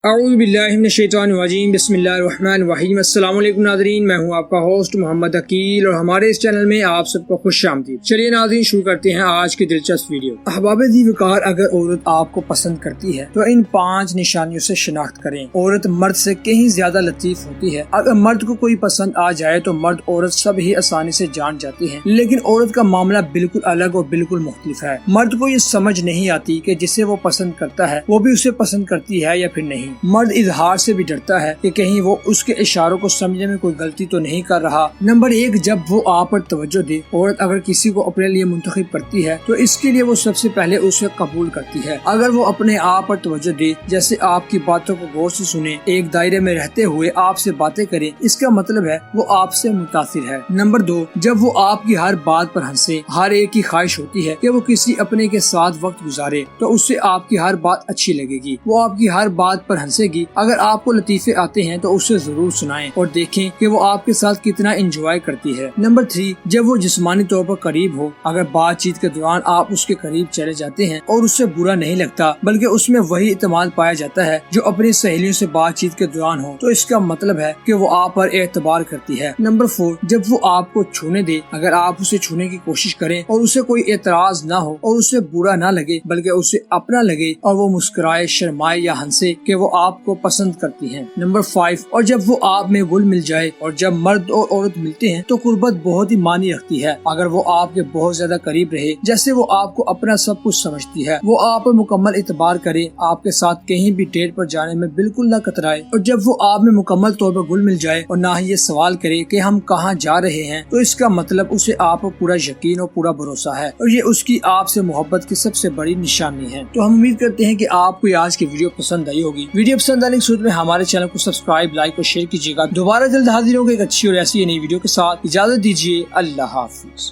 اعوذ باللہ من الشیطان الرجیم بسم اللہ الرحمن الرحیم۔ السلام علیکم ناظرین، میں ہوں آپ کا ہوسٹ محمد عقیل اور ہمارے اس چینل میں آپ سب کو خوش آمدید۔ چلیے ناظرین شروع کرتے ہیں آج کی دلچسپ ویڈیو۔ احباب ذی وقار، اگر عورت آپ کو پسند کرتی ہے تو ان 5 نشانیوں سے شناخت کریں۔ عورت مرد سے کہیں زیادہ لطیف ہوتی ہے۔ اگر مرد کو کوئی پسند آ جائے تو مرد عورت سب ہی آسانی سے جان جاتی ہے، لیکن عورت کا معاملہ بالکل الگ اور بالکل مختلف ہے۔ مرد کو یہ سمجھ نہیں آتی کہ جسے وہ پسند کرتا ہے وہ بھی اسے پسند کرتی ہے یا پھر نہیں۔ مرد اظہار سے بھی ڈرتا ہے کہ کہیں وہ اس کے اشاروں کو سمجھنے میں کوئی غلطی تو نہیں کر رہا۔ نمبر 1، جب وہ آپ پر توجہ دے۔ عورت اگر کسی کو اپنے لیے منتخب کرتی ہے تو اس کے لیے وہ سب سے پہلے اسے قبول کرتی ہے۔ اگر وہ اپنے آپ پر توجہ دے، جیسے آپ کی باتوں کو غور سے سنے، ایک دائرے میں رہتے ہوئے آپ سے باتیں کرے، اس کا مطلب ہے وہ آپ سے متاثر ہے۔ نمبر 2، جب وہ آپ کی ہر بات پر ہنسے۔ ہر ایک کی خواہش ہوتی ہے کہ وہ کسی اپنے کے ساتھ وقت گزارے تو اس سے آپ کی ہر بات اچھی لگے گی، وہ آپ کی ہر بات پر ہنسے گی۔ اگر آپ کو لطیفے آتے ہیں تو اسے ضرور سنائیں اور دیکھیں کہ وہ آپ کے ساتھ کتنا انجوائے کرتی ہے۔ نمبر 3، جب وہ جسمانی طور پر قریب ہو۔ اگر بات چیت کے دوران آپ اس کے قریب چلے جاتے ہیں اور اس سے برا نہیں لگتا بلکہ اس میں وہی اعتماد پایا جاتا ہے جو اپنی سہیلیوں سے بات چیت کے دوران ہو، تو اس کا مطلب ہے کہ وہ آپ پر اعتبار کرتی ہے۔ نمبر 4، جب وہ آپ کو چھونے دے۔ اگر آپ اسے چھونے کی کوشش کریں اور اسے کوئی اعتراض نہ ہو اور اسے برا نہ لگے بلکہ اسے اپنا لگے اور وہ مسکرائے، شرمائے یا ہنسے کہ وہ آپ کو پسند کرتی ہیں۔ نمبر 5، اور جب وہ آپ میں گل مل جائے۔ اور جب مرد اور عورت ملتے ہیں تو قربت بہت ہی معنی رکھتی ہے۔ اگر وہ آپ کے بہت زیادہ قریب رہے، جیسے وہ آپ کو اپنا سب کچھ سمجھتی ہے، وہ آپ پر مکمل اعتبار کرے، آپ کے ساتھ کہیں بھی ڈیٹ پر جانے میں بالکل نہ کترائے، اور جب وہ آپ میں مکمل طور پر گل مل جائے اور نہ ہی یہ سوال کرے کہ ہم کہاں جا رہے ہیں، تو اس کا مطلب اسے آپ پر پورا یقین اور پورا بھروسہ ہے، اور یہ اس کی آپ سے محبت کی سب سے بڑی نشانی ہے۔ تو ہم امید کرتے ہیں کہ آپ کو آج کی ویڈیو پسند آئی ہوگی۔ ویڈیو پسند آنے کی صورت میں ہمارے چینل کو سبسکرائب، لائک اور شیئر کیجیے گا۔ دوبارہ جلد حاضر ہوں گے ایک اچھی اور ایسی نئی ویڈیو کے ساتھ۔ اجازت دیجیے، اللہ حافظ۔